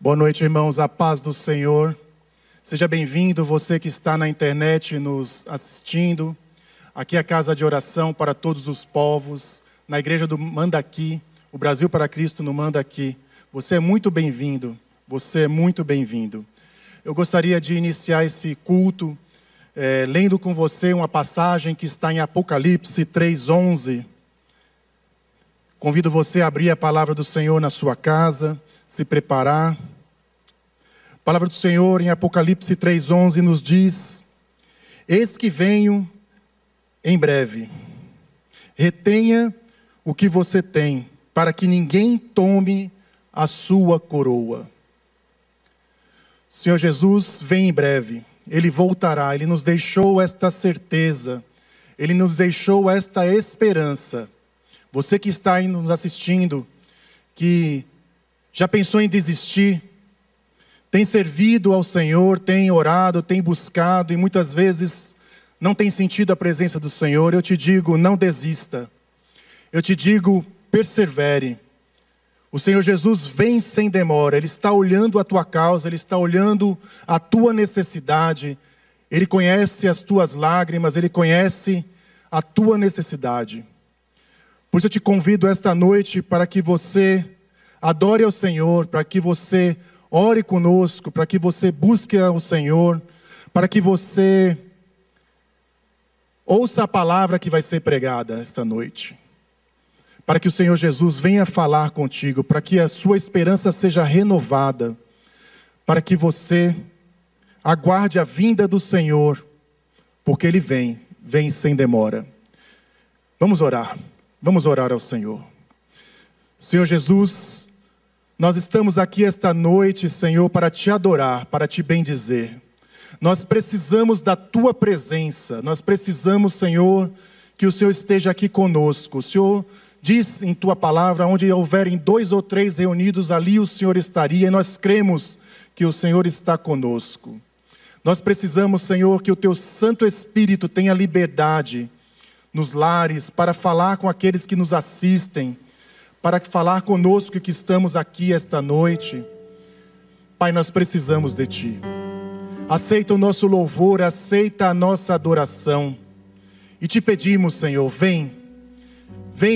Boa noite, irmãos, a paz do Senhor. Seja bem-vindo, você que está na internet nos assistindo. Aqui é a casa de oração para todos os povos, na igreja do Mandaqui, o Brasil para Cristo no Mandaqui. Você é muito bem-vindo, você é muito bem-vindo. Eu gostaria de iniciar esse culto lendo com você uma passagem que está em Apocalipse 3:11. Convido você a abrir a palavra do Senhor na sua casa, se preparar. A palavra do Senhor em Apocalipse 3:11 nos diz: eis que venho em breve, retenha o que você tem, para que ninguém tome a sua coroa. O Senhor Jesus vem em breve, Ele voltará, Ele nos deixou esta certeza, Ele nos deixou esta esperança. Você que está aí nos assistindo, que já pensou em desistir, tem servido ao Senhor, tem orado, tem buscado e muitas vezes não tem sentido a presença do Senhor, eu te digo, não desista. Eu te digo, persevere. O Senhor Jesus vem sem demora, Ele está olhando a tua causa, Ele está olhando a tua necessidade. Ele conhece as tuas lágrimas, Ele conhece a tua necessidade. Por isso eu te convido esta noite para que você adore ao Senhor, para que você ore conosco, para que você busque ao Senhor, para que você ouça a palavra que vai ser pregada esta noite. Para que o Senhor Jesus venha falar contigo, para que a sua esperança seja renovada, para que você aguarde a vinda do Senhor, porque Ele vem sem demora. Vamos orar ao Senhor. Senhor Jesus, nós estamos aqui esta noite, Senhor, para te adorar, para te bendizer. Nós precisamos da tua presença, nós precisamos, Senhor, que o Senhor esteja aqui conosco. O Senhor diz em tua palavra, onde houverem 2 ou 3 reunidos, ali o Senhor estaria, e nós cremos que o Senhor está conosco. Nós precisamos, Senhor, que o teu Santo Espírito tenha liberdade nos lares, para falar com aqueles que nos assistem, para falar conosco que estamos aqui esta noite. Pai, nós precisamos de Ti. Aceita o nosso louvor, aceita a nossa adoração. E te pedimos, Senhor, vem,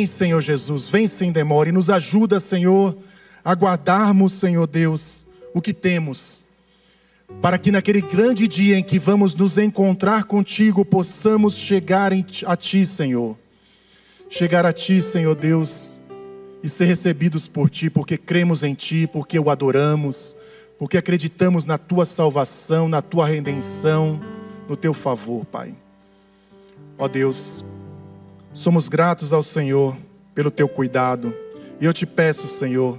Senhor Jesus, vem sem demora. E nos ajuda, Senhor, a guardarmos, Senhor Deus, o que temos. Para que naquele grande dia em que vamos nos encontrar contigo, possamos chegar a Ti, Senhor. Chegar a Ti, Senhor Deus, e ser recebidos por Ti, porque cremos em Ti, porque o adoramos, porque acreditamos na Tua salvação, na Tua redenção, no Teu favor, Pai. Ó Deus, somos gratos ao Senhor pelo Teu cuidado, e eu te peço, Senhor,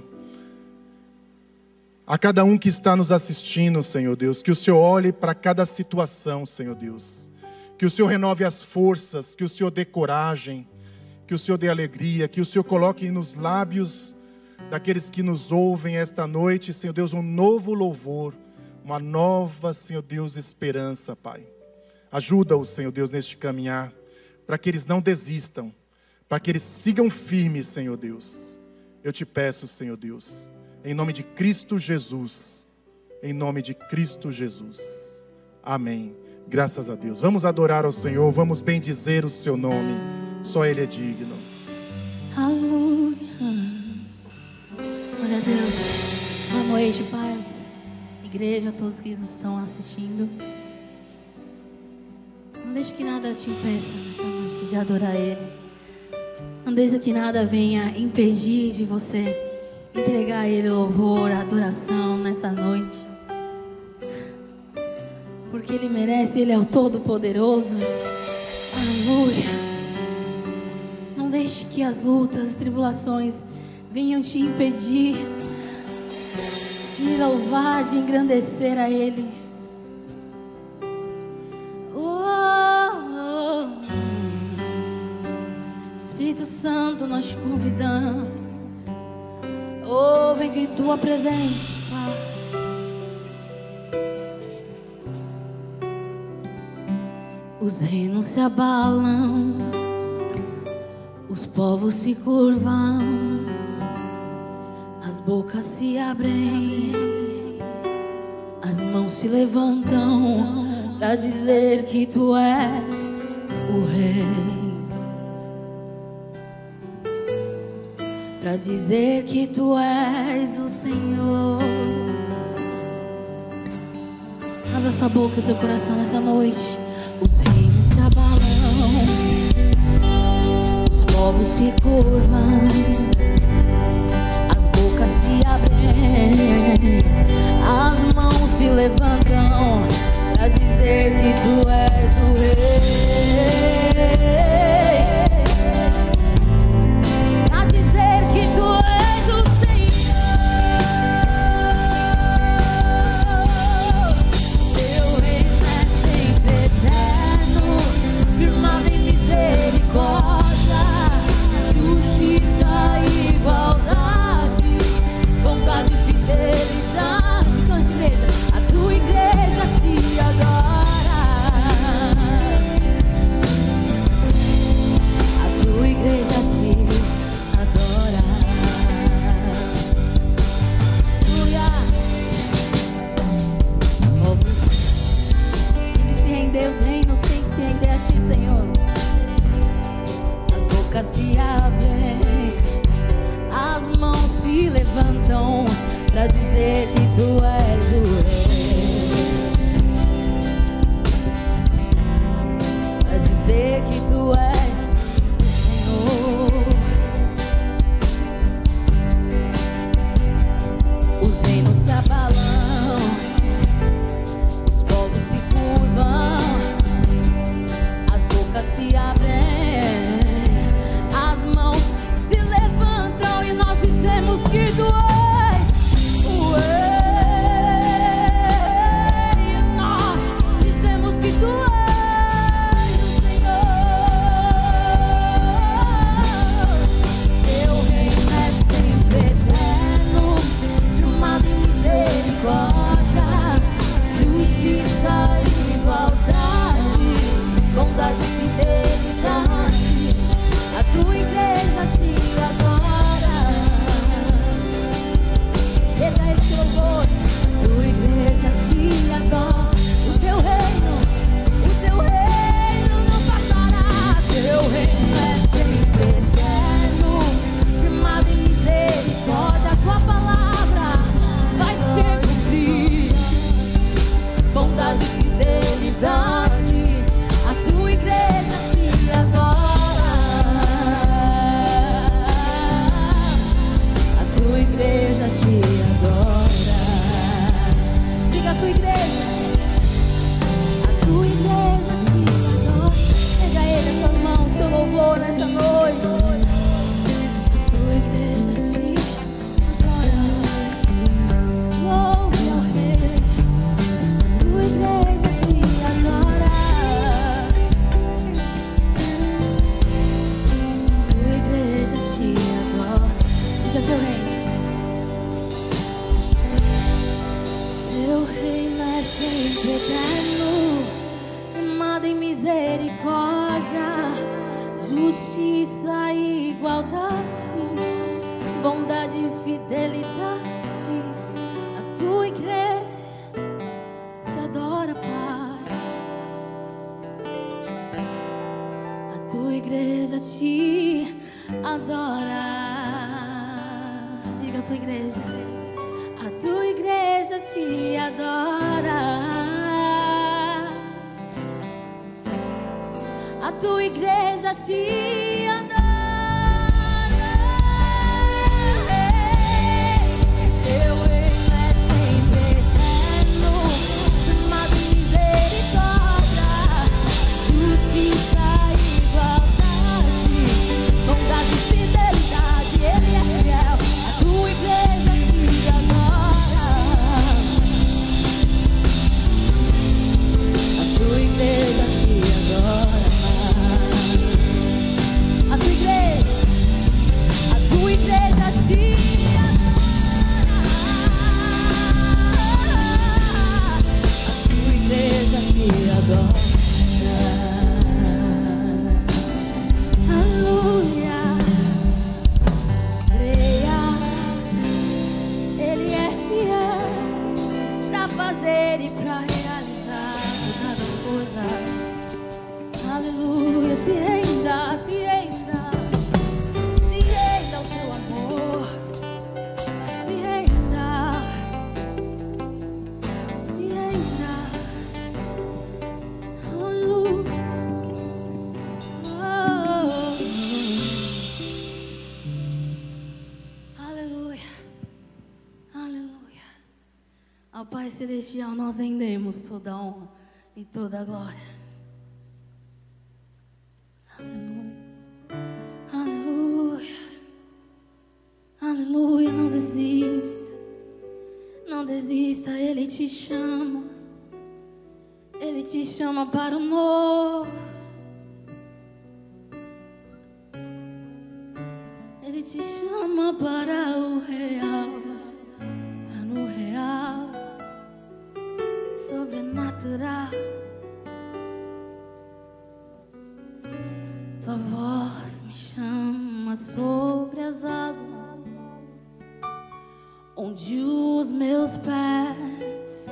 a cada um que está nos assistindo, Senhor Deus, que o Senhor olhe para cada situação, Senhor Deus, que o Senhor renove as forças, que o Senhor dê coragem, que o Senhor dê alegria, que o Senhor coloque nos lábios daqueles que nos ouvem esta noite, Senhor Deus, um novo louvor, uma nova, Senhor Deus, esperança, Pai. Ajuda-os, Senhor Deus, neste caminhar, para que eles não desistam, para que eles sigam firmes, Senhor Deus. Eu te peço, Senhor Deus, em nome de Cristo Jesus, em nome de Cristo Jesus. Amém. Graças a Deus. Vamos adorar ao Senhor, vamos bendizer o seu nome. Só Ele é digno. Aleluia. Glória a Deus. Boa noite, paz. Igreja, todos que estão assistindo. Não deixe que nada te impeça nessa noite de adorar Ele. Não deixe que nada venha impedir de você entregar a Ele louvor, adoração nessa noite. Porque Ele merece, Ele é o Todo-Poderoso. Aleluia. Não deixe que as lutas, as tribulações venham te impedir de louvar, de engrandecer a Ele. Espírito Santo, nós te convidamos. Vem que tua presença, Pai. Os reinos se abalam, os povos se curvam, as bocas se abrem As mãos se levantam pra dizer que tu és o Rei, pra dizer que tu és o Senhor. Abra sua boca e seu coração nessa noite. Os reinos se abalam, os povos se curvam, as bocas se abrem, as mãos se levantam pra dizer que tu és o Rei, pra dizer que tu és o Senhor. Teu reino é sempre eterno, firmado em misericórdia, justiça e igualdade, bondade e fidelidade. A tua igreja te adora, a tua igreja te adora. Aleluia. Quem se render os reinos tem que se render a ti, Senhor. As bocas se abrem, as mãos se levantam pra dizer que tu és o Rei, pra dizer que tu és o Senhor. Os reinos se abalam, os povos se curvam, as bocas se abrem, as mãos se levantam e nós dizemos que tu és o Rei. Nós dizemos que tu és o Senhor. Teu reino é sempre eterno, firmado em misericórdia, justiça e igualdade, bondade e fidelidade. A tua igreja te adora. Veja esse louvor. A tua igreja te adora. O teu reino não passará. Teu reino é sempre eterno, firmado em misericórdia. A tua palavra vai se cumprir, bondade e fidelidade. A tua igreja te adora, a tua igreja te adora. Diga a tua igreja, a tua igreja te adora. Pega ele, a sua mão, o seu louvor nessa noite. A tua igreja te adora. Louve ao Rei. A tua igreja te adora. A tua igreja te adora. Diga teu reino. Teu reino é sempre eterno, firmado em misericórdia, justiça e igualdade, bondade e fidelidade. A tua igreja te adora, Pai. A tua igreja te adora. Diga a tua igreja. A tua igreja te adora. A tua igreja te adora. Teu reino é sempre eterno, firmado em misericórdia, justiça e igualdade, bondade e fidelidade. Ele é fiel. A tua igreja te adora. A tua igreja te adora. fazer e pra realizar cada coisa. Aleluia, se renda, se renda, se renda ao teu amor, se renda, se renda. Aleluia, aleluia, aleluia. Ao Pai Celestial nós rendemos toda a honra e toda a glória. Aleluia, aleluia, não desista, não desista, Ele te chama para o novo, Ele te chama para o real, sobrenatural. Tua voz me chama sobre as águas, onde os meus pés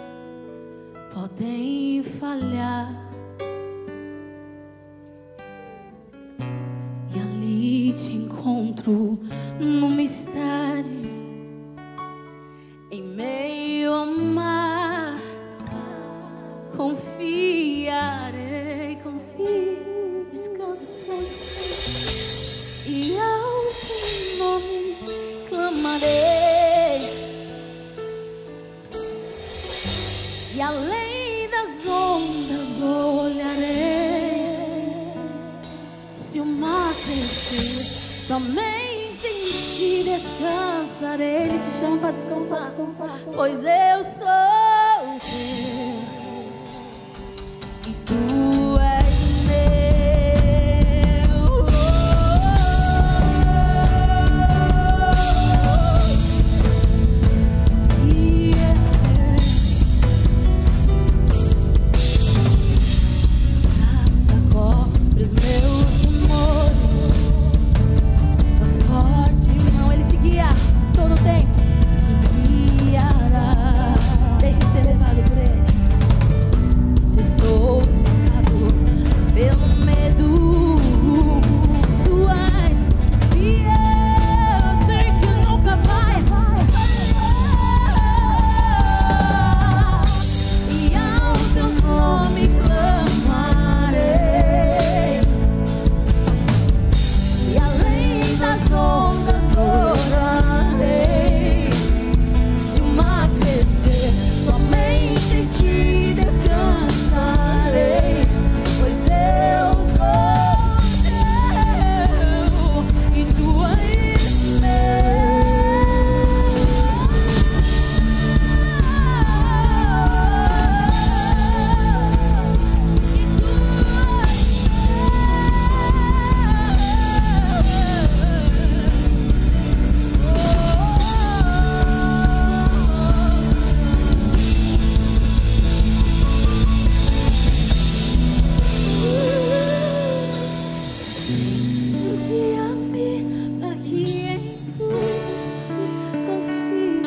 podem falhar, e ali te encontro no mistério, em meio ao mar. Confiarei, confio, descansarei, e ao teu nome clamarei, e além das ondas olharei. Se o mar crescer, somente em ti descansarei. Ele te chama para descansar, pois eu sou teu e tu és meu. Graça cobre os meus amores, tua forte mão, Ele te guia todo o tempo e guiará. Deixe ser levado por Ele. Se estou cercado pelo medo, tu és fiel, sei que nunca vai falhar, e ao teu nome clamarei, e além das ondas orarei. Se o mar crescer, somente em ti descansarei, pois eu sou teu e tu és meu. Guia-me pra que em tudo confie,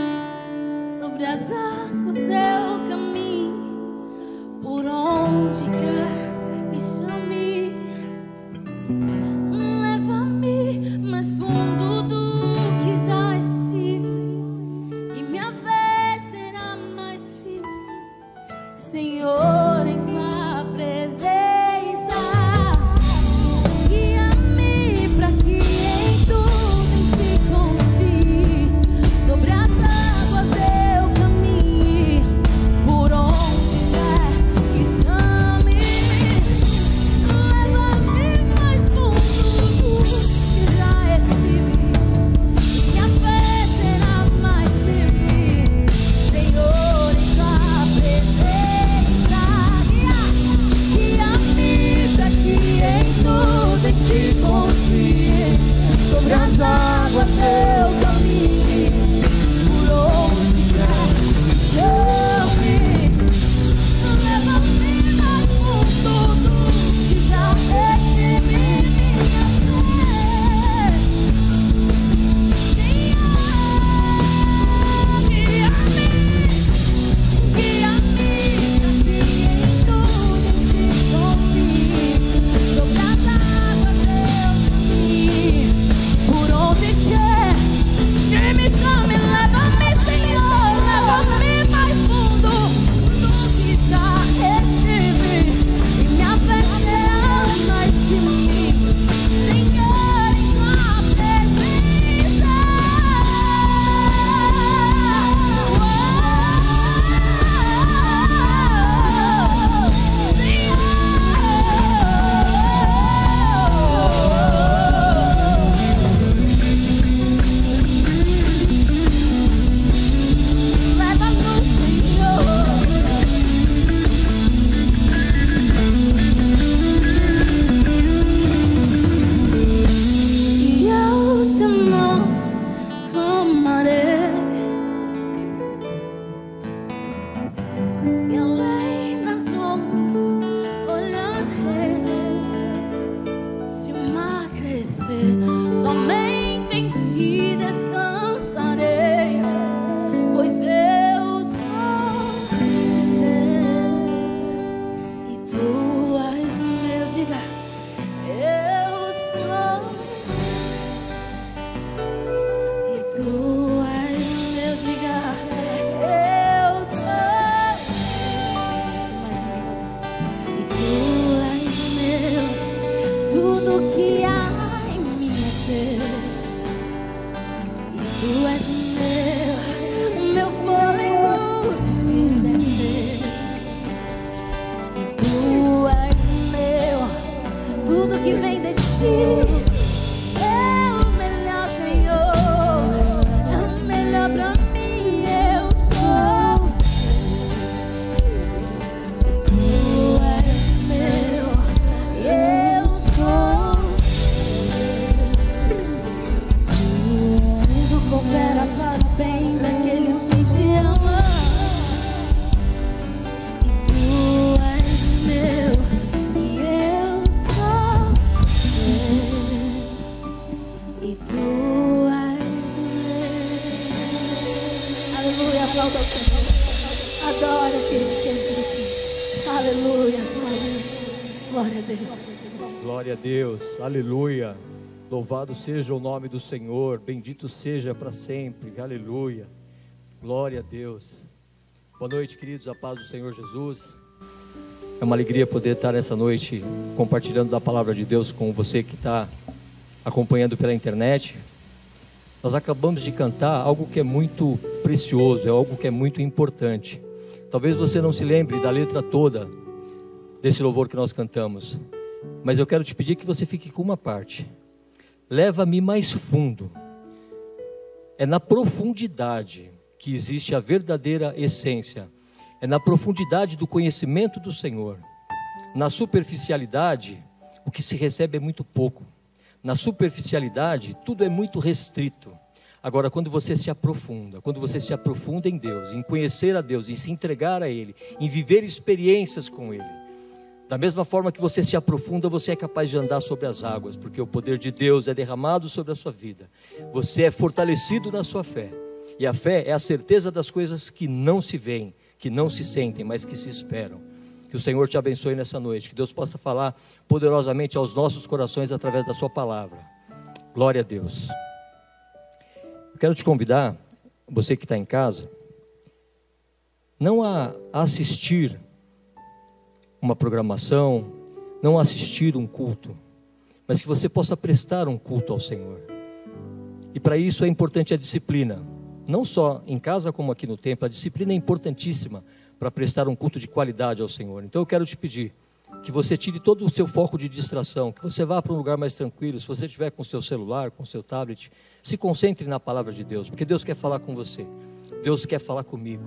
sobre as águas eu caminho, por onde quer que chame. Leva-me mais fundo do que já estive, e minha fé será mais firme, Senhor, em tua presença. Guia-me pra que em tudo em ti confie, sobre as águas eu caminho, Aplauda o Senhor. Adora aquele que é aqui. Aleluia. Glória a Deus. Glória a Deus. Aleluia. Louvado seja o nome do Senhor. Bendito seja para sempre. Aleluia. Glória a Deus. Boa noite, queridos. A paz do Senhor Jesus. É uma alegria poder estar nessa noite compartilhando da palavra de Deus com você que está acompanhando pela internet. Nós acabamos de cantar algo que é muito precioso, é algo que é muito importante. Talvez você não se lembre da letra toda desse louvor que nós cantamos, mas eu quero te pedir que você fique com uma parte. Leva-me mais fundo. É na profundidade que existe a verdadeira essência. É na profundidade do conhecimento do Senhor. Na superficialidade, o que se recebe é muito pouco. Na superficialidade, tudo é muito restrito. Agora, quando você se aprofunda em Deus, em conhecer a Deus, em se entregar a Ele, em viver experiências com Ele, da mesma forma que você se aprofunda, você é capaz de andar sobre as águas, porque o poder de Deus é derramado sobre a sua vida. Você é fortalecido na sua fé. E a fé é a certeza das coisas que não se veem, que não se sentem, mas que se esperam. Que o Senhor te abençoe nessa noite, que Deus possa falar poderosamente aos nossos corações através da sua palavra. Glória a Deus. Eu quero te convidar, você que está em casa, não a assistir uma programação, não a assistir um culto, mas que você possa prestar um culto ao Senhor. E para isso é importante a disciplina. Não só em casa como aqui no templo, a disciplina é importantíssima para prestar um culto de qualidade ao Senhor. Então eu quero te pedir que você tire todo o seu foco de distração, que você vá para um lugar mais tranquilo. Se você estiver com o seu celular, com o seu tablet, se concentre na palavra de Deus, porque Deus quer falar com você, Deus quer falar comigo,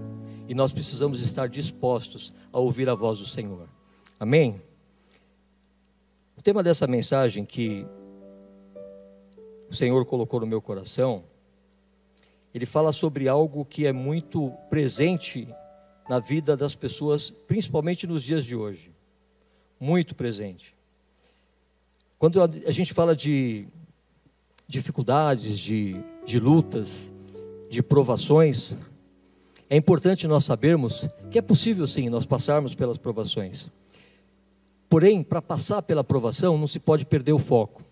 e nós precisamos estar dispostos a ouvir a voz do Senhor. Amém? O tema dessa mensagem que o Senhor colocou no meu coração, ele fala sobre algo que é muito presente na vida das pessoas, principalmente nos dias de hoje. Muito presente. Quando a gente fala de dificuldades, de lutas, de provações, é importante nós sabermos que é possível sim nós passarmos pelas provações. Porém, para passar pela provação, não se pode perder o foco.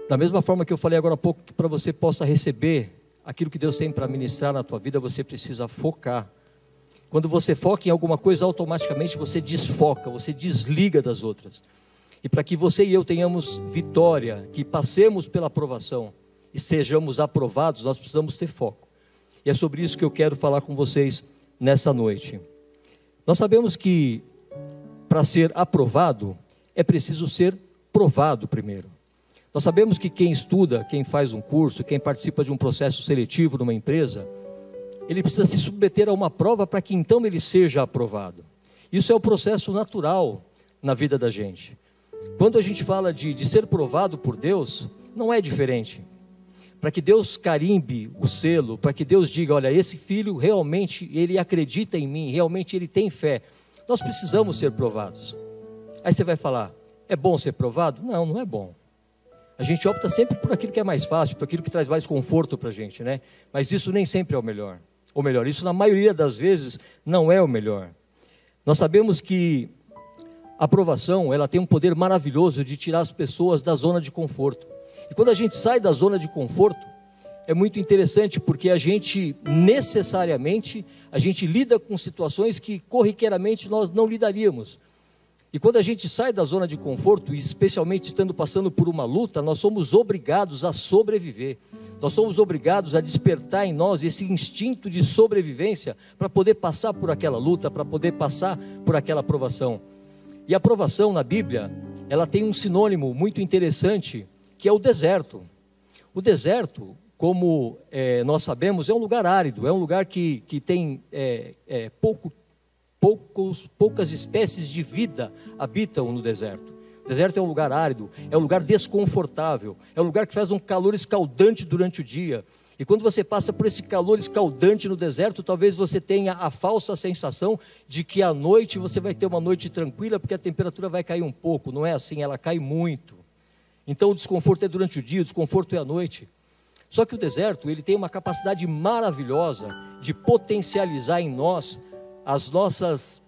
Da mesma forma que eu falei agora há pouco, que para você possa receber aquilo que Deus tem para ministrar na tua vida, você precisa focar. Quando você foca em alguma coisa, automaticamente você desfoca, você desliga das outras. E para que você e eu tenhamos vitória, que passemos pela aprovação e sejamos aprovados, nós precisamos ter foco. E é sobre isso que eu quero falar com vocês nessa noite. Nós sabemos que para ser aprovado, é preciso ser provado primeiro. Nós sabemos que quem estuda, quem faz um curso, quem participa de um processo seletivo numa empresa, ele precisa se submeter a uma prova para que então ele seja aprovado. Isso é o processo natural na vida da gente. Quando a gente fala de ser provado por Deus, não é diferente. Para que Deus carimbe o selo, para que Deus diga, olha, esse filho realmente, ele acredita em mim, realmente ele tem fé. Nós precisamos ser provados. Aí você vai falar, é bom ser provado? Não, não é bom. A gente opta sempre por aquilo que é mais fácil, por aquilo que traz mais conforto para a gente, né? Mas isso nem sempre é o melhor. Ou melhor, isso na maioria das vezes não é o melhor. Nós sabemos que a aprovação, ela tem um poder maravilhoso de tirar as pessoas da zona de conforto. E quando a gente sai da zona de conforto, é muito interessante, porque a gente necessariamente, a gente lida com situações que corriqueiramente nós não lidaríamos. E quando a gente sai da zona de conforto, e especialmente estando passando por uma luta, nós somos obrigados a sobreviver. Nós somos obrigados a despertar em nós esse instinto de sobrevivência para poder passar por aquela luta, para poder passar por aquela provação. E a provação na Bíblia, ela tem um sinônimo muito interessante, que é o deserto. O deserto, como nós sabemos, é um lugar árido, é um lugar que tem poucas espécies de vida habitam no deserto. O deserto é um lugar árido, é um lugar desconfortável, é um lugar que faz um calor escaldante durante o dia. E quando você passa por esse calor escaldante no deserto, talvez você tenha a falsa sensação de que à noite você vai ter uma noite tranquila, porque a temperatura vai cair um pouco. Não é assim, ela cai muito. Então o desconforto é durante o dia, o desconforto é à noite. Só que o deserto, ele tem uma capacidade maravilhosa de potencializar em nós as nossas,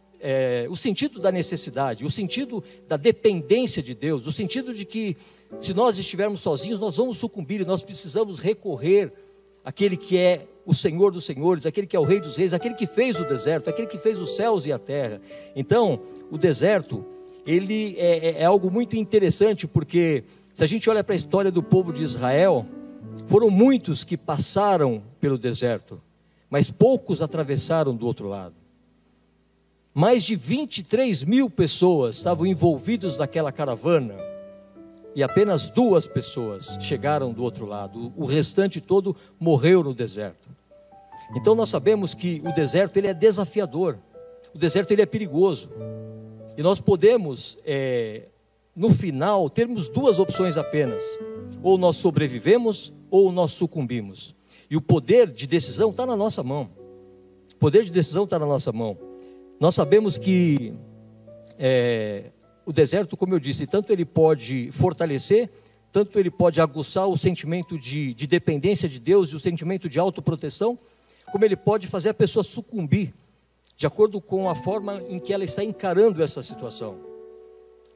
o sentido da necessidade, o sentido da dependência de Deus, o sentido de que se nós estivermos sozinhos, nós vamos sucumbir e nós precisamos recorrer àquele que é o Senhor dos senhores, aquele que é o Rei dos reis, aquele que fez o deserto, aquele que fez os céus e a terra. Então, o deserto, ele é algo muito interessante, porque se a gente olha para a história do povo de Israel, foram muitos que passaram pelo deserto, mas poucos atravessaram do outro lado. Mais de 23 mil pessoas estavam envolvidas naquela caravana, e apenas 2 pessoas chegaram do outro lado. O restante todo morreu no deserto. Então nós sabemos que o deserto ele é desafiador, o deserto ele é perigoso, e nós podemos, no final, termos 2 opções apenas: ou nós sobrevivemos, ou nós sucumbimos. E o poder de decisão está na nossa mão. O poder de decisão está na nossa mão. Nós sabemos que o deserto, como eu disse, tanto ele pode fortalecer, tanto ele pode aguçar o sentimento de dependência de Deus e o sentimento de autoproteção, como ele pode fazer a pessoa sucumbir, de acordo com a forma em que ela está encarando essa situação.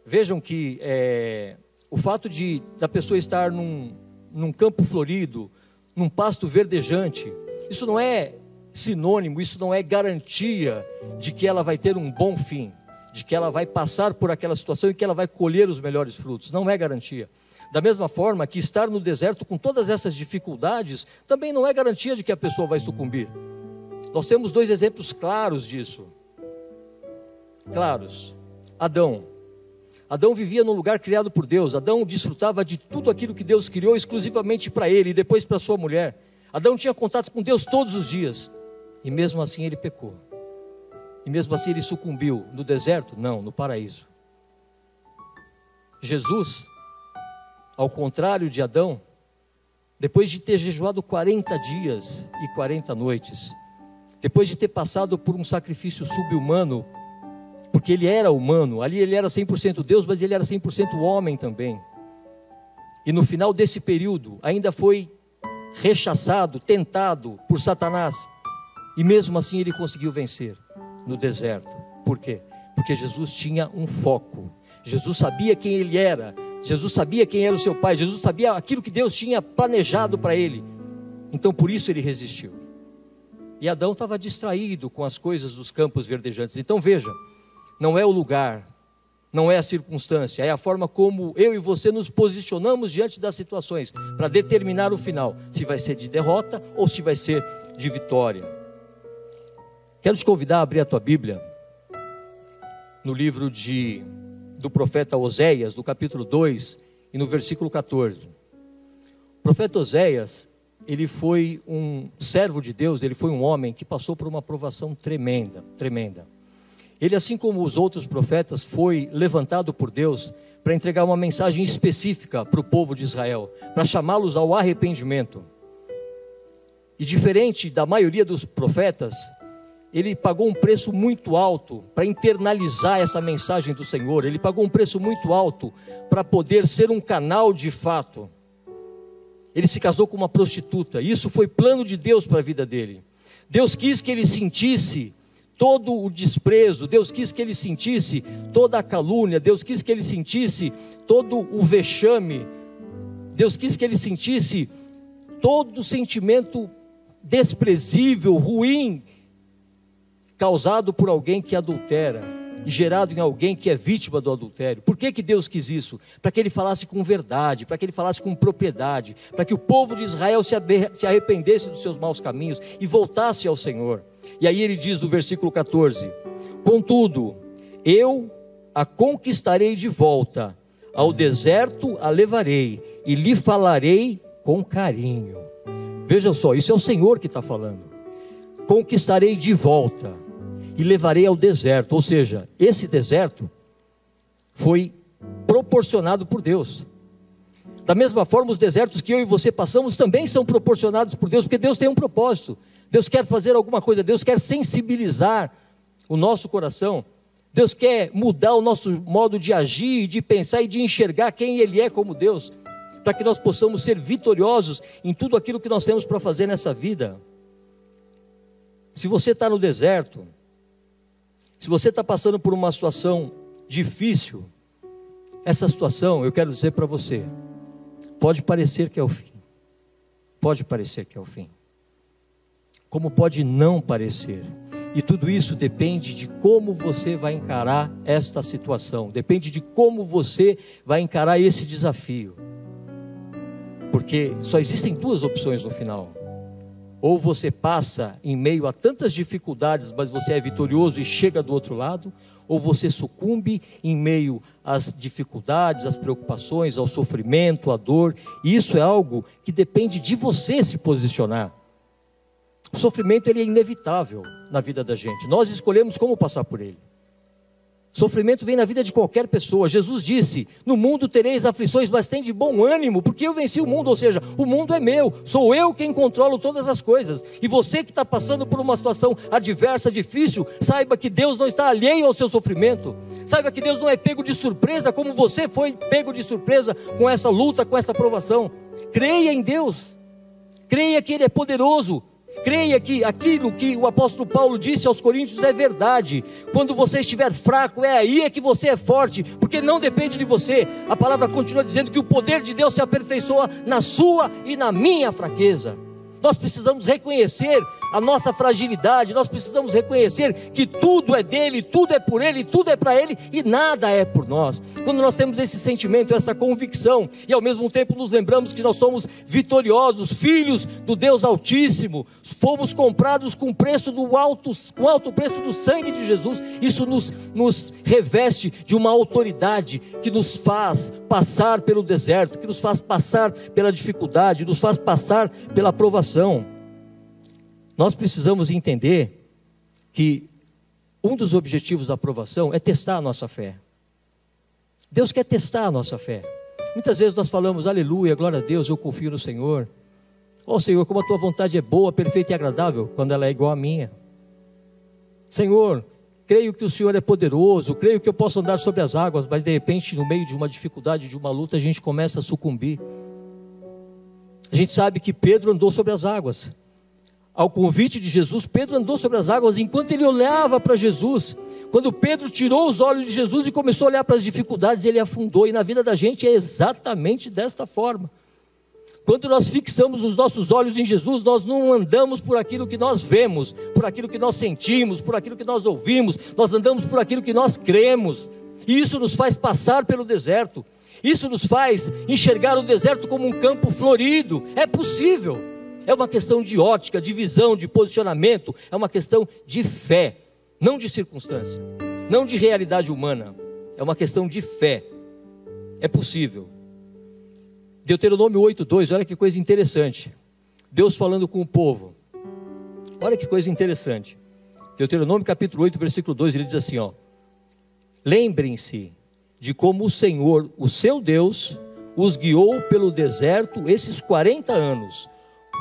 Vejam que o fato da pessoa estar num campo florido, num pasto verdejante, isso não é sinônimo, isso não é garantia de que ela vai ter um bom fim, de que ela vai passar por aquela situação e que ela vai colher os melhores frutos. Não é garantia. Da mesma forma que estar no deserto com todas essas dificuldades também não é garantia de que a pessoa vai sucumbir. Nós temos 2 exemplos claros disso. Claros. Adão vivia num lugar criado por Deus. Adão desfrutava de tudo aquilo que Deus criou exclusivamente para ele e depois para sua mulher. Adão tinha contato com Deus todos os dias, e mesmo assim ele pecou. E mesmo assim ele sucumbiu. No deserto? Não, no paraíso. Jesus, ao contrário de Adão, depois de ter jejuado 40 dias e 40 noites, depois de ter passado por um sacrifício subhumano, porque ele era humano, ali ele era 100% Deus, mas ele era 100% homem também. E no final desse período, ainda foi rechaçado, tentado por Satanás, e mesmo assim ele conseguiu vencer no deserto. Por quê? Porque Jesus tinha um foco. Jesus sabia quem ele era, Jesus sabia quem era o seu pai, Jesus sabia aquilo que Deus tinha planejado para ele. Então por isso ele resistiu. E Adão estava distraído com as coisas dos campos verdejantes. Então veja, não é o lugar, não é a circunstância, é a forma como eu e você nos posicionamos diante das situações, para determinar o final, se vai ser de derrota ou se vai ser de vitória. Quero te convidar a abrir a tua Bíblia no livro do profeta Oséias, no capítulo 2 e no versículo 14. O profeta Oséias, ele foi um servo de Deus, ele foi um homem que passou por uma provação tremenda, tremenda. Ele, assim como os outros profetas, foi levantado por Deus para entregar uma mensagem específica para o povo de Israel, para chamá-los ao arrependimento. E diferente da maioria dos profetas, ele pagou um preço muito alto para internalizar essa mensagem do Senhor. Ele pagou um preço muito alto para poder ser um canal de fato. Ele se casou com uma prostituta, e isso foi plano de Deus para a vida dele. Deus quis que ele sentisse todo o desprezo, Deus quis que ele sentisse toda a calúnia, Deus quis que ele sentisse todo o vexame, Deus quis que ele sentisse todo o sentimento desprezível, ruim, causado por alguém que adultera, e gerado em alguém que é vítima do adultério. Por que Deus quis isso? Para que ele falasse com verdade, para que ele falasse com propriedade, para que o povo de Israel se arrependesse dos seus maus caminhos e voltasse ao Senhor. E aí ele diz no versículo 14: contudo, eu a conquistarei de volta, ao deserto a levarei, e lhe falarei com carinho. Veja só, isso é o Senhor que está falando. Conquistarei de volta e levarei ao deserto. Ou seja, esse deserto foi proporcionado por Deus. Da mesma forma, os desertos que eu e você passamos também são proporcionados por Deus, porque Deus tem um propósito. Deus quer fazer alguma coisa, Deus quer sensibilizar o nosso coração, Deus quer mudar o nosso modo de agir, de pensar e de enxergar quem Ele é como Deus, para que nós possamos ser vitoriosos em tudo aquilo que nós temos para fazer nessa vida. Se você está no deserto, se você está passando por uma situação difícil, essa situação, eu quero dizer para você, pode parecer que é o fim. Pode parecer que é o fim. Como pode não parecer. E tudo isso depende de como você vai encarar esta situação. Depende de como você vai encarar esse desafio. Porque só existem duas opções no final. Ou você passa em meio a tantas dificuldades, mas você é vitorioso e chega do outro lado, ou você sucumbe em meio às dificuldades, às preocupações, ao sofrimento, à dor. E isso é algo que depende de você se posicionar. O sofrimento ele é inevitável na vida da gente. Nós escolhemos como passar por ele. Sofrimento vem na vida de qualquer pessoa. Jesus disse, no mundo tereis aflições, mas tem de bom ânimo, porque eu venci o mundo. Ou seja, o mundo é meu, sou eu quem controlo todas as coisas. E você que está passando por uma situação adversa, difícil, saiba que Deus não está alheio ao seu sofrimento. Saiba que Deus não é pego de surpresa, como você foi pego de surpresa com essa luta, com essa provação. Creia em Deus, creia que Ele é poderoso. Creia que aquilo que o apóstolo Paulo disse aos Coríntios é verdade. Quando você estiver fraco, é aí que você é forte, porque não depende de você. A palavra continua dizendo que o poder de Deus se aperfeiçoa na sua e na minha fraqueza. Nós precisamos reconhecer a nossa fragilidade, nós precisamos reconhecer que tudo é dele, tudo é por ele, tudo é para ele e nada é por nós. Quando nós temos esse sentimento, essa convicção e ao mesmo tempo nos lembramos que nós somos vitoriosos, filhos do Deus Altíssimo, fomos comprados com alto preço do sangue de Jesus, isso nos reveste de uma autoridade que nos faz passar pelo deserto, que nos faz passar pela dificuldade, nos faz passar pela provação. Nós precisamos entender que um dos objetivos da aprovação é testar a nossa fé. Deus quer testar a nossa fé. Muitas vezes nós falamos, aleluia, glória a Deus, eu confio no Senhor. Ó Senhor, como a tua vontade é boa, perfeita e agradável, quando ela é igual à minha. Senhor, creio que o Senhor é poderoso, creio que eu posso andar sobre as águas, mas de repente no meio de uma dificuldade, de uma luta, a gente começa a sucumbir. A gente sabe que Pedro andou sobre as águas. Ao convite de Jesus, Pedro andou sobre as águas enquanto ele olhava para Jesus. Quando Pedro tirou os olhos de Jesus e começou a olhar para as dificuldades, ele afundou. E na vida da gente é exatamente desta forma. Quando nós fixamos os nossos olhos em Jesus, nós não andamos por aquilo que nós vemos, por aquilo que nós sentimos, por aquilo que nós ouvimos, nós andamos por aquilo que nós cremos. E isso nos faz passar pelo deserto. Isso nos faz enxergar o deserto como um campo florido. É possível. É uma questão de ótica, de visão, de posicionamento. É uma questão de fé, não de circunstância, não de realidade humana. É uma questão de fé. É possível. Deuteronômio 8:2, olha que coisa interessante. Deus falando com o povo. Olha que coisa interessante. Deuteronômio capítulo 8, versículo 2, ele diz assim, ó: lembrem-se de como o Senhor, o seu Deus, os guiou pelo deserto esses 40 anos,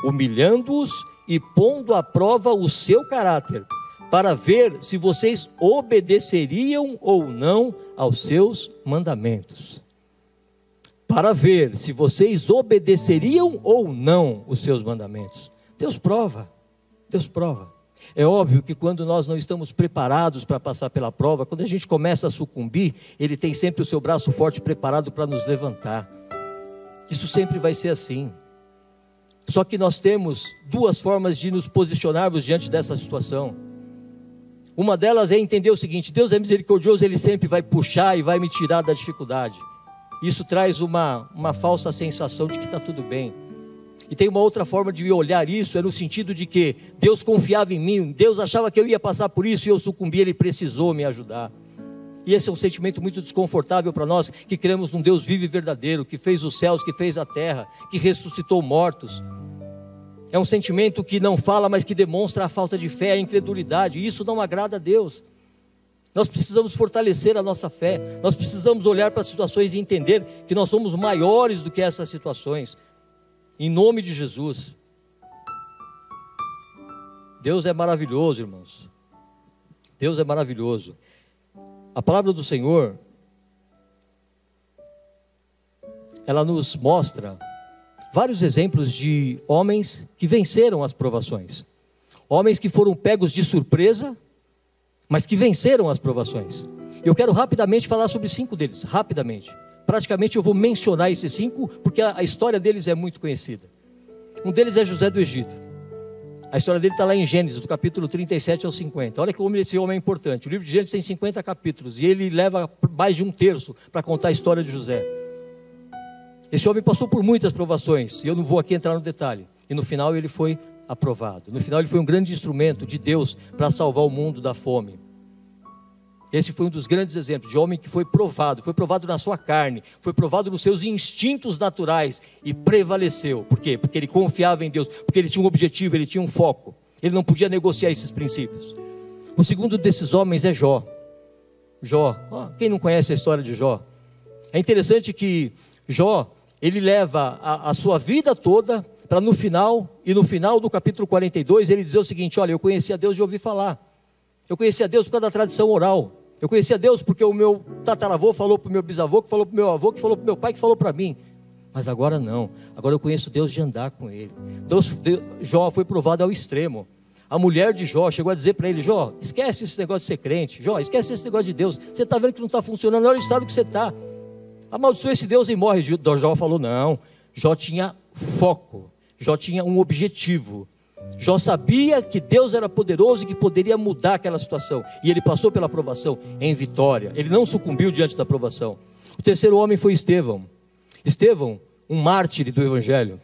humilhando-os e pondo à prova o seu caráter, para ver se vocês obedeceriam ou não aos seus mandamentos. Para ver se vocês obedeceriam ou não os seus mandamentos. Deus prova, Deus prova. É óbvio que quando nós não estamos preparados para passar pela prova, quando a gente começa a sucumbir, Ele tem sempre o seu braço forte preparado para nos levantar. Isso sempre vai ser assim. Só que nós temos duas formas de nos posicionarmos diante dessa situação. Uma delas é entender o seguinte: Deus é misericordioso, Ele sempre vai puxar e vai me tirar da dificuldade. Isso traz uma falsa sensação de que está tudo bem. E tem uma outra forma de olhar isso, é no sentido de que Deus confiava em mim, Deus achava que eu ia passar por isso e eu sucumbi, Ele precisou me ajudar. E esse é um sentimento muito desconfortável para nós, que cremos num Deus vivo e verdadeiro, que fez os céus, que fez a terra, que ressuscitou mortos. É um sentimento que não fala, mas que demonstra a falta de fé, a incredulidade, e isso não agrada a Deus. Nós precisamos fortalecer a nossa fé, nós precisamos olhar para as situações e entender que nós somos maiores do que essas situações, em nome de Jesus. Deus é maravilhoso, irmãos, Deus é maravilhoso. A palavra do Senhor, ela nos mostra vários exemplos de homens que venceram as provações, Homens que foram pegos de surpresa, mas que venceram as provações. Eu quero rapidamente falar sobre 5 deles, rapidamente. Praticamente eu vou mencionar esses 5, porque a história deles é muito conhecida. Um deles é José do Egito. A história dele está lá em Gênesis, do capítulo 37 ao 50. Olha que esse homem é importante. O livro de Gênesis tem 50 capítulos, e ele leva mais de um terço para contar a história de José. Esse homem passou por muitas provações, e eu não vou aqui entrar no detalhe. E no final ele foi aprovado. No final ele foi um grande instrumento de Deus para salvar o mundo da fome. Esse foi um dos grandes exemplos de homem que foi provado na sua carne, foi provado nos seus instintos naturais e prevaleceu. Por quê? Porque ele confiava em Deus, porque ele tinha um objetivo, ele tinha um foco, ele não podia negociar esses princípios. O segundo desses homens é Jó. Quem não conhece a história de Jó? É interessante que Jó, ele leva a sua vida toda para no final do capítulo 42, ele dizer o seguinte: olha, eu conheci a Deus de ouvir falar. Eu conheci a Deus por causa da tradição oral. Eu conheci a Deus porque o meu tataravô falou para o meu bisavô, que falou para o meu avô, que falou para o meu pai, que falou para mim. Mas agora não. Agora eu conheço Deus de andar com Ele. Jó foi provado ao extremo. A mulher de Jó chegou a dizer para ele: Jó, esquece esse negócio de ser crente. Jó, esquece esse negócio de Deus. Você está vendo que não está funcionando, olha o estado que você está. Amaldiçoa esse Deus e morre. Jó falou: não. Jó tinha foco. Jó tinha um objetivo. Jó sabia que Deus era poderoso e que poderia mudar aquela situação. E ele passou pela provação em vitória. Ele não sucumbiu diante da provação. O terceiro homem foi Estevão. Estevão, um mártir do Evangelho.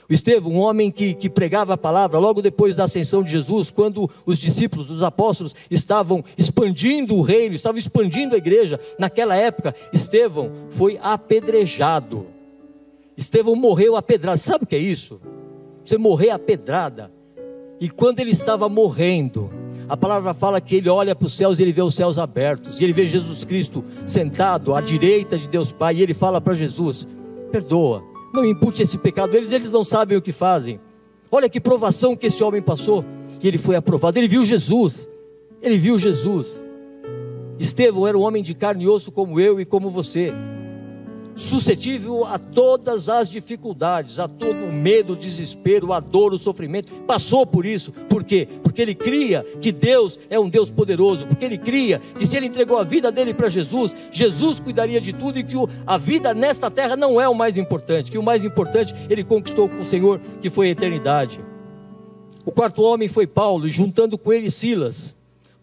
O Estevão, um homem que pregava a palavra logo depois da ascensão de Jesus, quando os discípulos, os apóstolos, estavam expandindo o reino, estavam expandindo a igreja. Naquela época, Estevão foi apedrejado. Estevão morreu apedrado. Sabe o que é isso? Você morrer apedrada. E quando ele estava morrendo, a palavra fala que ele olha para os céus e ele vê os céus abertos, e ele vê Jesus Cristo sentado à direita de Deus Pai, e ele fala para Jesus: perdoa, não impute esse pecado, eles não sabem o que fazem. Olha que provação que esse homem passou, e ele foi aprovado. Ele viu Jesus. Estevão era um homem de carne e osso como eu e como você, suscetível a todas as dificuldades, a todo o medo, o desespero, a dor, o sofrimento. Passou por isso. Por quê? Porque ele cria que Deus é um Deus poderoso, porque ele cria que se ele entregou a vida dele para Jesus, Jesus cuidaria de tudo, e que a vida nesta terra não é o mais importante, que o mais importante ele conquistou com o Senhor, que foi a eternidade. O quarto homem foi Paulo, e juntando com ele Silas.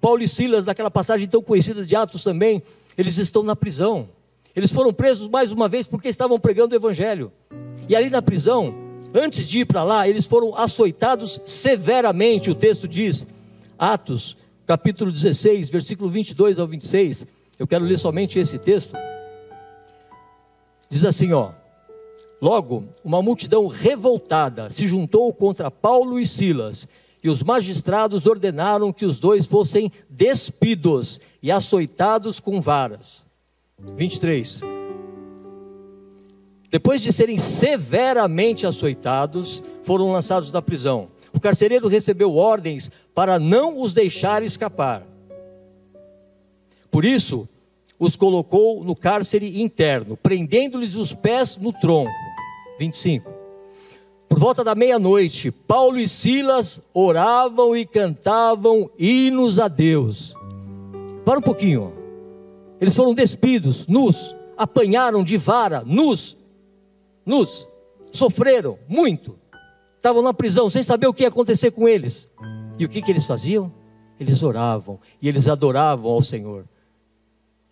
Paulo e Silas, naquela passagem tão conhecida de Atos também, eles estão na prisão. Eles foram presos mais uma vez porque estavam pregando o Evangelho. E ali na prisão, antes de ir para lá, eles foram açoitados severamente. O texto diz, Atos, capítulo 16, versículo 22 ao 26. Eu quero ler somente esse texto. Diz assim, logo, uma multidão revoltada se juntou contra Paulo e Silas, e os magistrados ordenaram que os dois fossem despidos e açoitados com varas. 23. Depois de serem severamente açoitados, foram lançados da prisão. O carcereiro recebeu ordens para não os deixar escapar. Por isso, os colocou no cárcere interno, prendendo-lhes os pés no tronco. 25. Por volta da meia-noite, Paulo e Silas oravam e cantavam hinos a Deus. Para um pouquinho. Eles foram despidos, nus, apanharam de vara, nus, sofreram muito, estavam na prisão, sem saber o que ia acontecer com eles. E o que eles faziam? Eles oravam, e eles adoravam ao Senhor,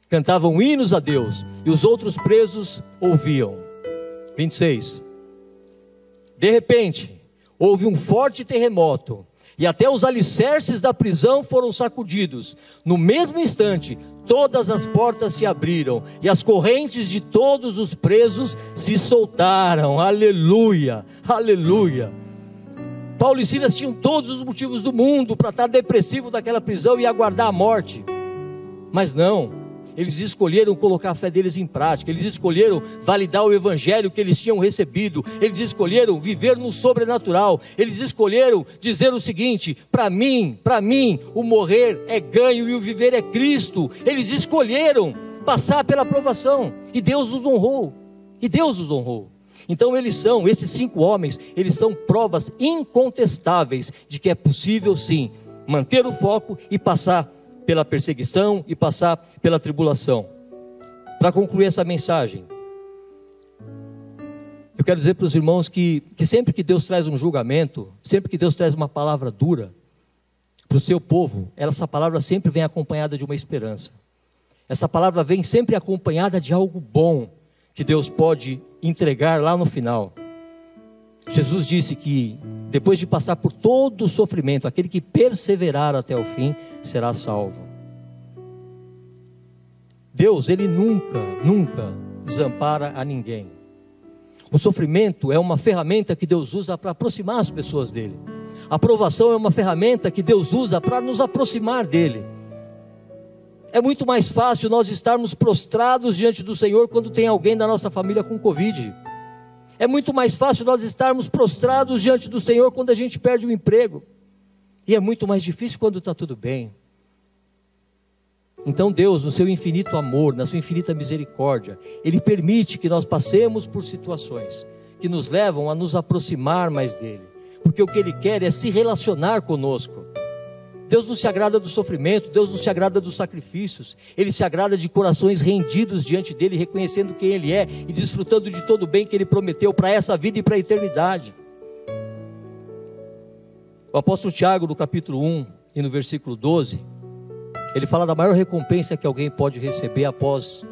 cantavam hinos a Deus, e os outros presos ouviam. 26. De repente, houve um forte terremoto, e até os alicerces da prisão foram sacudidos. No mesmo instante, todas as portas se abriram, e as correntes de todos os presos se soltaram. Aleluia, aleluia. Paulo e Silas tinham todos os motivos do mundo para estar depressivo daquela prisão e aguardar a morte. Mas não. Eles escolheram colocar a fé deles em prática. Eles escolheram validar o Evangelho que eles tinham recebido. Eles escolheram viver no sobrenatural. Eles escolheram dizer o seguinte: para mim, o morrer é ganho e o viver é Cristo. Eles escolheram passar pela provação. E Deus os honrou. Então esses 5 homens, eles são provas incontestáveis de que é possível sim, manter o foco e passar pela perseguição e passar pela tribulação. Para concluir essa mensagem, eu quero dizer para os irmãos que sempre que Deus traz um julgamento, sempre que Deus traz uma palavra dura para o seu povo, essa palavra sempre vem acompanhada de uma esperança. Essa palavra vem sempre acompanhada de algo bom que Deus pode entregar lá no final. Jesus disse que depois de passar por todo o sofrimento, aquele que perseverar até o fim será salvo. Deus, Ele nunca desampara a ninguém. O sofrimento é uma ferramenta que Deus usa para aproximar as pessoas dEle. A provação é uma ferramenta que Deus usa para nos aproximar dEle. É muito mais fácil nós estarmos prostrados diante do Senhor quando tem alguém da nossa família com Covid. É muito mais fácil nós estarmos prostrados diante do Senhor quando a gente perde o emprego. E é muito mais difícil quando está tudo bem. Então Deus, no seu infinito amor, na sua infinita misericórdia, Ele permite que nós passemos por situações que nos levam a nos aproximar mais dEle. Porque o que Ele quer é se relacionar conosco. Deus não se agrada do sofrimento, Deus não se agrada dos sacrifícios. Ele se agrada de corações rendidos diante dEle, reconhecendo quem Ele é e desfrutando de todo o bem que Ele prometeu para essa vida e para a eternidade. O apóstolo Tiago, no capítulo 1 e no versículo 12, ele fala da maior recompensa que alguém pode receber após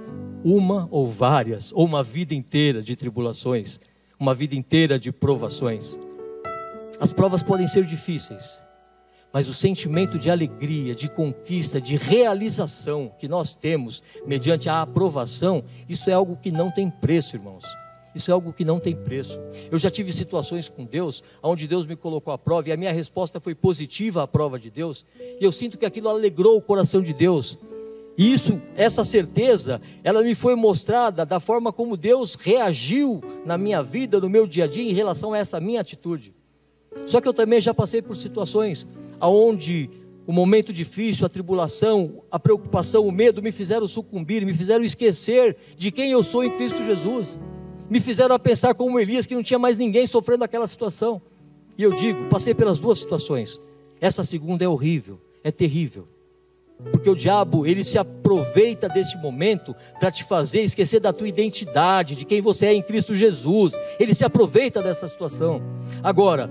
uma ou várias, ou uma vida inteira de tribulações, uma vida inteira de provações. As provas podem ser difíceis, mas o sentimento de alegria, de conquista, de realização que nós temos mediante a aprovação, isso é algo que não tem preço, irmãos. Isso é algo que não tem preço. Eu já tive situações com Deus, onde Deus me colocou à prova, e a minha resposta foi positiva à prova de Deus, e eu sinto que aquilo alegrou o coração de Deus. E essa certeza, ela me foi mostrada da forma como Deus reagiu na minha vida, no meu dia a dia, em relação a essa minha atitude. Só que eu também já passei por situações onde o momento difícil, a tribulação, a preocupação, o medo me fizeram sucumbir, me fizeram esquecer de quem eu sou em Cristo Jesus. Me fizeram a pensar como Elias, que não tinha mais ninguém sofrendo aquela situação. E eu digo, passei pelas 2 situações. Essa segunda é horrível, é terrível. Porque o diabo, ele se aproveita desse momento para te fazer esquecer da tua identidade, de quem você é em Cristo Jesus. Ele se aproveita dessa situação. Agora,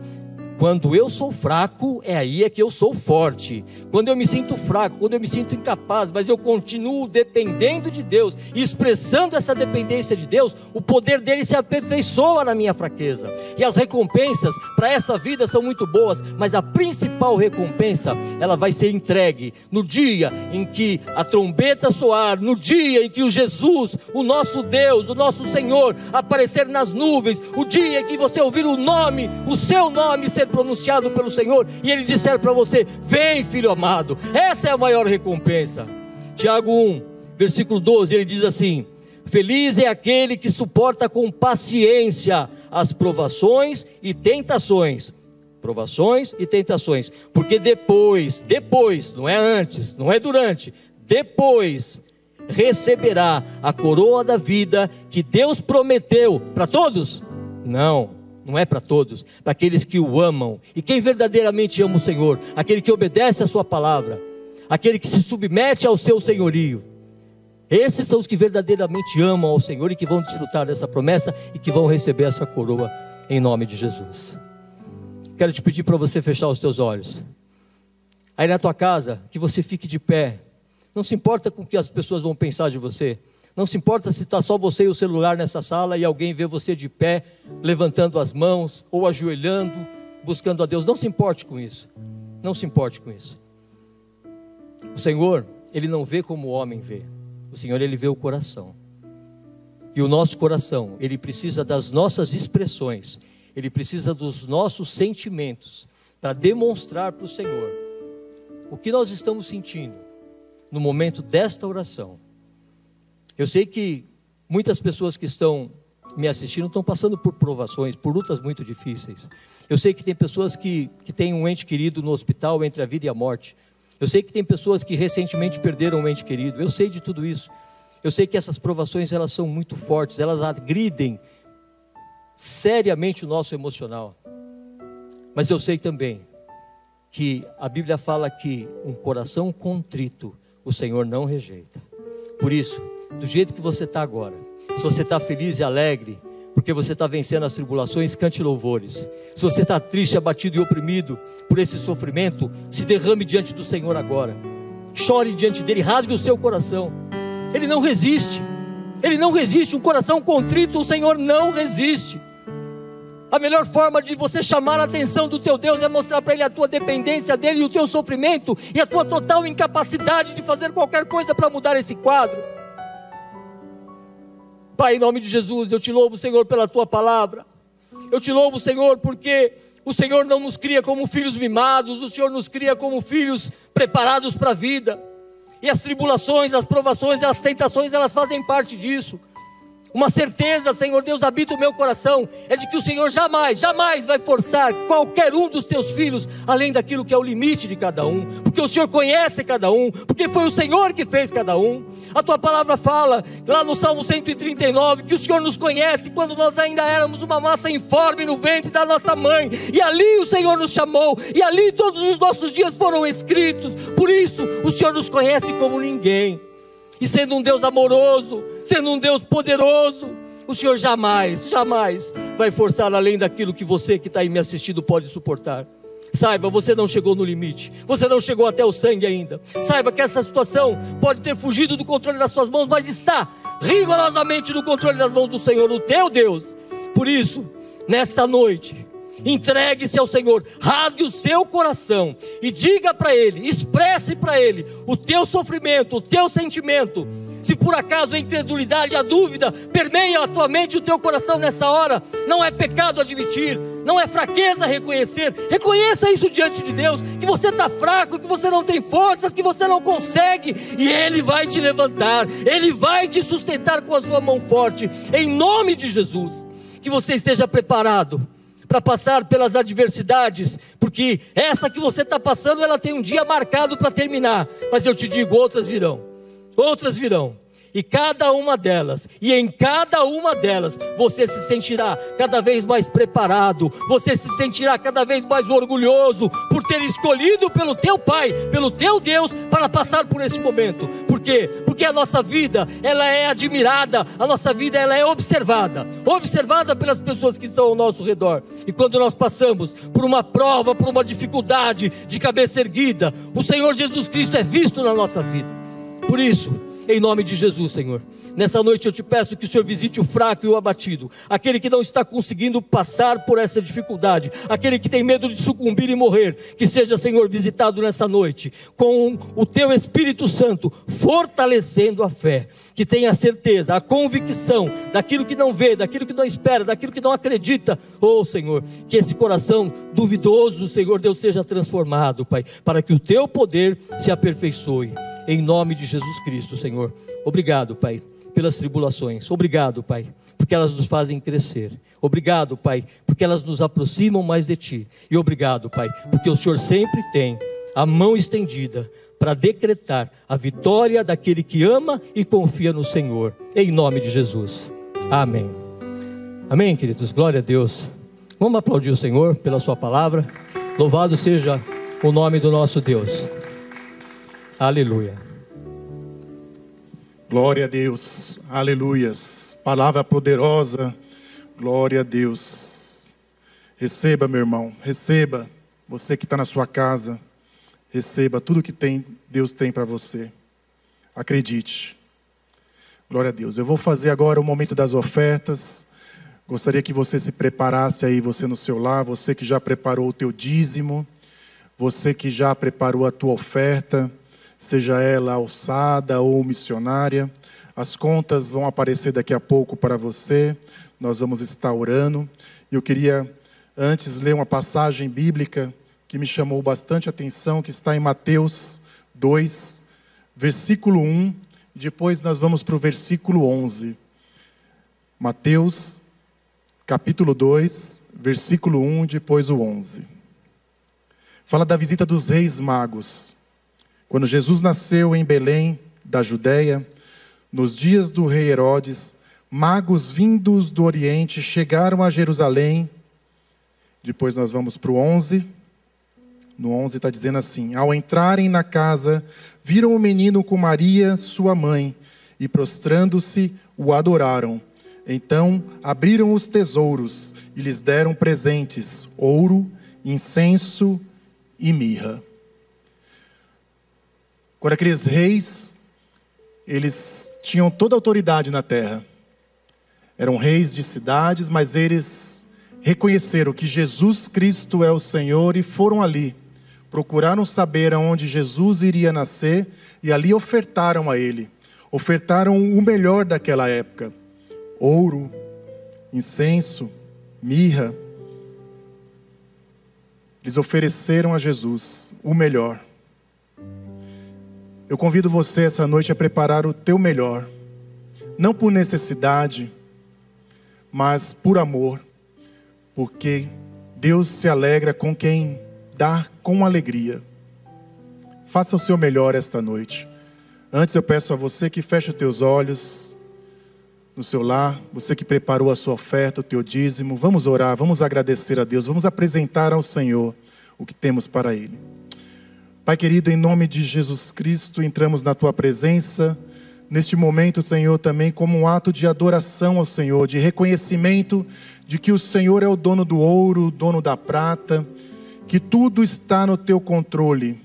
quando eu sou fraco, é aí que eu sou forte. Quando eu me sinto fraco, quando eu me sinto incapaz, mas eu continuo dependendo de Deus, e expressando essa dependência de Deus, o poder dele se aperfeiçoa na minha fraqueza. E as recompensas para essa vida são muito boas, mas a principal recompensa, ela vai ser entregue no dia em que a trombeta soar, no dia em que o Jesus, o nosso Deus, o nosso Senhor, aparecer nas nuvens, o dia em que você ouvir o nome, o seu nome ser pronunciado pelo Senhor, e Ele disser para você: vem, filho amado. Essa é a maior recompensa. Tiago 1, versículo 12, ele diz assim: feliz é aquele que suporta com paciência as provações e tentações. Provações e tentações, porque depois, não é antes, não é durante, depois receberá a coroa da vida que Deus prometeu para todos? Não é para todos, para aqueles que o amam. E quem verdadeiramente ama o Senhor, aquele que obedece a sua palavra, aquele que se submete ao seu senhorio, esses são os que verdadeiramente amam ao Senhor e que vão desfrutar dessa promessa e que vão receber essa coroa em nome de Jesus. Quero te pedir para você fechar os teus olhos. Aí na tua casa, que você fique de pé. Não se importa com o que as pessoas vão pensar de você. Não se importa se está só você e o celular nessa sala e alguém vê você de pé, levantando as mãos ou ajoelhando, buscando a Deus. Não se importe com isso. Não se importe com isso. O Senhor, Ele não vê como o homem vê. O Senhor, Ele vê o coração. E o nosso coração, ele precisa das nossas expressões, ele precisa dos nossos sentimentos para demonstrar para o Senhor o que nós estamos sentindo no momento desta oração. Eu sei que muitas pessoas que estão me assistindo estão passando por provações, por lutas muito difíceis. Eu sei que tem pessoas que têm um ente querido no hospital entre a vida e a morte. Eu sei que tem pessoas que recentemente perderam um ente querido. Eu sei de tudo isso. Eu sei que essas provações, elas são muito fortes, elas agridem seriamente o nosso emocional. Mas eu sei também que a Bíblia fala que um coração contrito o Senhor não rejeita. Por isso, do jeito que você está agora, se você está feliz e alegre, porque você está vencendo as tribulações, cante louvores. Se você está triste, abatido e oprimido por esse sofrimento, se derrame diante do Senhor agora. Chore diante dele, rasgue o seu coração. Ele não resiste. Ele não resiste. Um coração contrito, o Senhor não resiste. A melhor forma de você chamar a atenção do teu Deus é mostrar para Ele a tua dependência dEle e o teu sofrimento e a tua total incapacidade de fazer qualquer coisa para mudar esse quadro. Pai, em nome de Jesus, eu te louvo, Senhor, pela tua palavra. Eu te louvo, Senhor, porque o Senhor não nos cria como filhos mimados, o Senhor nos cria como filhos preparados para a vida. E as tribulações, as provações, as tentações, elas fazem parte disso. Uma certeza, Senhor Deus, habita o meu coração, é de que o Senhor jamais vai forçar qualquer um dos teus filhos, além daquilo que é o limite de cada um, porque o Senhor conhece cada um, porque foi o Senhor que fez cada um. A tua palavra fala, lá no Salmo 139, que o Senhor nos conhece quando nós ainda éramos uma massa informe no ventre da nossa mãe, e ali o Senhor nos chamou, e ali todos os nossos dias foram escritos. Por isso, o Senhor nos conhece como ninguém. E sendo um Deus amoroso, sendo um Deus poderoso, o Senhor jamais vai forçar além daquilo que você que está aí me assistindo pode suportar. Saiba, você não chegou no limite, você não chegou até o sangue ainda. Saiba que essa situação pode ter fugido do controle das suas mãos, mas está rigorosamente no controle das mãos do Senhor, o teu Deus. Por isso, nesta noite, entregue-se ao Senhor, rasgue o seu coração e diga para Ele, expresse para Ele o teu sofrimento, o teu sentimento. Se por acaso a incredulidade, a dúvida permeia a tua mente e o teu coração nessa hora, não é pecado admitir, não é fraqueza reconhecer. Reconheça isso diante de Deus, que você está fraco, que você não tem forças, que você não consegue, e Ele vai te levantar, Ele vai te sustentar com a sua mão forte, em nome de Jesus. Que você esteja preparado para passar pelas adversidades, porque essa que você está passando, ela tem um dia marcado para terminar, mas eu te digo, outras virão, e cada uma delas, e em cada uma delas, você se sentirá cada vez mais preparado, você se sentirá cada vez mais orgulhoso, por ter escolhido pelo teu Pai, pelo teu Deus, para passar por esse momento. Por quê? Porque a nossa vida, ela é admirada, a nossa vida, ela é observada pelas pessoas que estão ao nosso redor, e quando nós passamos por uma prova, por uma dificuldade, de cabeça erguida, o Senhor Jesus Cristo é visto na nossa vida. Por isso, em nome de Jesus, Senhor, nessa noite eu te peço que o Senhor visite o fraco e o abatido, aquele que não está conseguindo passar por essa dificuldade, aquele que tem medo de sucumbir e morrer, que seja, Senhor, visitado nessa noite, com o teu Espírito Santo, fortalecendo a fé, que tenha a certeza, a convicção, daquilo que não vê, daquilo que não espera, daquilo que não acredita. Oh Senhor, que esse coração duvidoso, Senhor Deus, seja transformado, Pai, para que o teu poder se aperfeiçoe, em nome de Jesus Cristo, Senhor. Obrigado, Pai, pelas tribulações. Obrigado, Pai, porque elas nos fazem crescer. Obrigado, Pai, porque elas nos aproximam mais de Ti. E obrigado, Pai, porque o Senhor sempre tem a mão estendida para decretar a vitória daquele que ama e confia no Senhor. Em nome de Jesus. Amém. Amém, queridos. Glória a Deus. Vamos aplaudir o Senhor pela sua palavra. Louvado seja o nome do nosso Deus. Aleluia. Glória a Deus, aleluias, palavra poderosa, glória a Deus. Receba, meu irmão, receba, você que está na sua casa, receba tudo que Deus tem para você, acredite. Glória a Deus. Eu vou fazer agora o momento das ofertas. Gostaria que você se preparasse aí, você no seu lar, você que já preparou o teu dízimo, você que já preparou a tua oferta, seja ela alçada ou missionária. As contas vão aparecer daqui a pouco para você, nós vamos estar orando. Eu queria antes ler uma passagem bíblica que me chamou bastante atenção, que está em Mateus 2, versículo 1, e depois nós vamos para o versículo 11. Mateus, capítulo 2, versículo 1, depois o 11. Fala da visita dos reis magos. Quando Jesus nasceu em Belém, da Judéia, nos dias do rei Herodes, magos vindos do Oriente chegaram a Jerusalém. Depois nós vamos para o 11. No 11 está dizendo assim: ao entrarem na casa, viram o menino com Maria, sua mãe, e prostrando-se, o adoraram. Então abriram os tesouros e lhes deram presentes: ouro, incenso e mirra. Quando aqueles reis, eles tinham toda a autoridade na terra. Eram reis de cidades, mas eles reconheceram que Jesus Cristo é o Senhor e foram ali. Procuraram saber aonde Jesus iria nascer e ali ofertaram a Ele. Ofertaram o melhor daquela época: ouro, incenso, mirra. Eles ofereceram a Jesus o melhor. Eu convido você essa noite a preparar o teu melhor. Não por necessidade, mas por amor. Porque Deus se alegra com quem dá com alegria. Faça o seu melhor esta noite. Antes eu peço a você que feche os teus olhos no seu lar, você que preparou a sua oferta, o teu dízimo. Vamos orar, vamos agradecer a Deus, vamos apresentar ao Senhor o que temos para Ele. Pai querido, em nome de Jesus Cristo, entramos na Tua presença, neste momento, Senhor, também como um ato de adoração ao Senhor, de reconhecimento de que o Senhor é o dono do ouro, o dono da prata, que tudo está no Teu controle.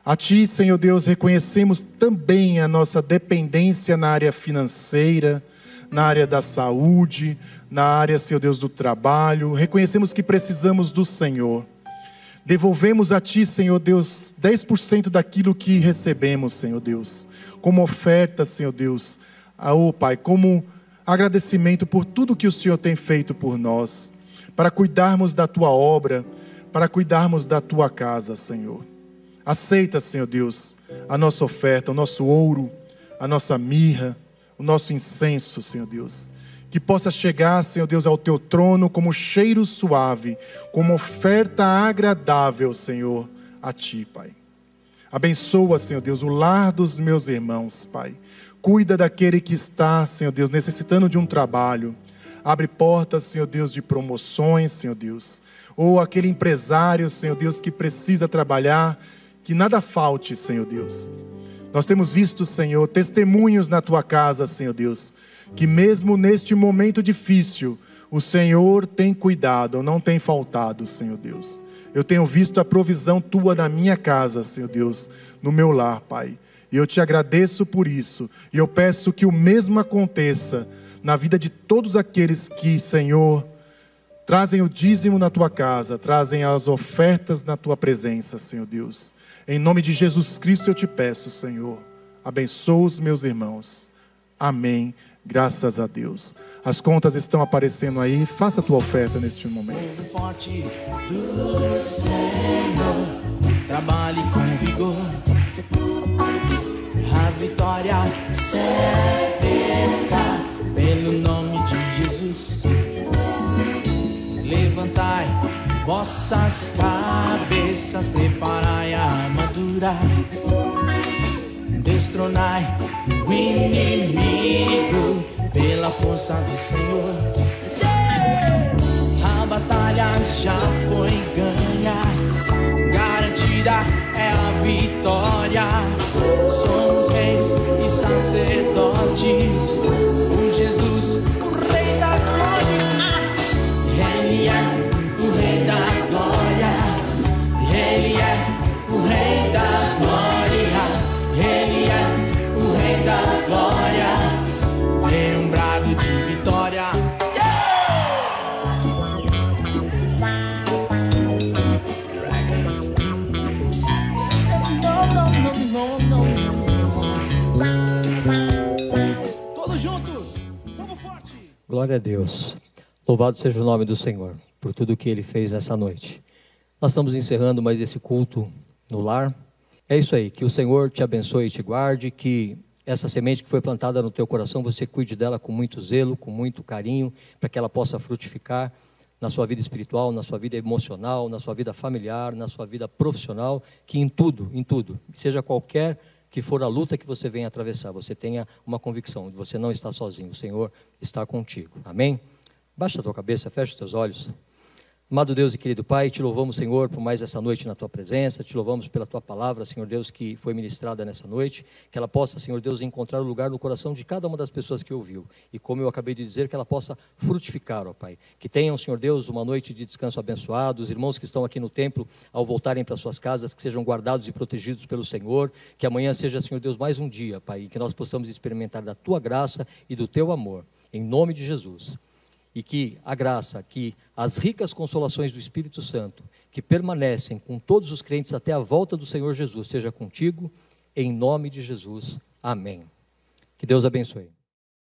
A Ti, Senhor Deus, reconhecemos também a nossa dependência na área financeira, na área da saúde, na área, Senhor Deus, do trabalho. Reconhecemos que precisamos do Senhor. Devolvemos a Ti, Senhor Deus, 10% daquilo que recebemos, Senhor Deus, como oferta, Senhor Deus, Pai, como agradecimento por tudo que o Senhor tem feito por nós, para cuidarmos da Tua obra, para cuidarmos da Tua casa, Senhor. Aceita, Senhor Deus, a nossa oferta, o nosso ouro, a nossa mirra, o nosso incenso, Senhor Deus. Que possa chegar, Senhor Deus, ao Teu trono como cheiro suave, como oferta agradável, Senhor, a Ti, Pai. Abençoa, Senhor Deus, o lar dos meus irmãos, Pai. Cuida daquele que está, Senhor Deus, necessitando de um trabalho. Abre portas, Senhor Deus, de promoções, Senhor Deus. Ou aquele empresário, Senhor Deus, que precisa trabalhar, que nada falte, Senhor Deus. Nós temos visto, Senhor, testemunhos na Tua casa, Senhor Deus, que mesmo neste momento difícil, o Senhor tem cuidado, não tem faltado, Senhor Deus. Eu tenho visto a provisão Tua na minha casa, Senhor Deus, no meu lar, Pai. E eu Te agradeço por isso. E eu peço que o mesmo aconteça na vida de todos aqueles que, Senhor, trazem o dízimo na Tua casa, trazem as ofertas na Tua presença, Senhor Deus. Em nome de Jesus Cristo eu Te peço, Senhor. Abençoa os meus irmãos. Amém. Graças a Deus. As contas estão aparecendo aí. Faça a tua oferta neste momento. Forte do Senhor, trabalhe com vigor. A vitória certa está pelo nome de Jesus. Levantai vossas cabeças, preparai a armadura. Destronai o inimigo pela força do Senhor. A batalha já foi ganha, garantida é a vitória. Somos reis e sacerdotes, o Jesus, o Rei da Glória. Ele é o Rei da Glória, Ele é o Rei da Glória. Ele é o Rei da Glória, dê um brado de vitória. Todos juntos, vamos forte. Glória a Deus. Louvado seja o nome do Senhor por tudo que Ele fez nessa noite. Nós estamos encerrando mais esse culto no lar. É isso aí, que o Senhor te abençoe e te guarde, que essa semente que foi plantada no teu coração, você cuide dela com muito zelo, com muito carinho, para que ela possa frutificar na sua vida espiritual, na sua vida emocional, na sua vida familiar, na sua vida profissional, que em tudo, seja qualquer que for a luta que você venha atravessar, você tenha uma convicção, você não está sozinho, o Senhor está contigo. Amém? Baixa a tua cabeça, fecha os teus olhos. Amado Deus e querido Pai, te louvamos, Senhor, por mais essa noite na Tua presença, te louvamos pela Tua palavra, Senhor Deus, que foi ministrada nessa noite, que ela possa, Senhor Deus, encontrar um lugar no coração de cada uma das pessoas que ouviu, e como eu acabei de dizer, que ela possa frutificar, ó Pai, que tenham, Senhor Deus, uma noite de descanso abençoado, os irmãos que estão aqui no templo, ao voltarem para suas casas, que sejam guardados e protegidos pelo Senhor, que amanhã seja, Senhor Deus, mais um dia, Pai, e que nós possamos experimentar da Tua graça e do Teu amor, em nome de Jesus. E que a graça, que as ricas consolações do Espírito Santo, que permanecem com todos os crentes até a volta do Senhor Jesus, seja contigo, em nome de Jesus. Amém. Que Deus abençoe.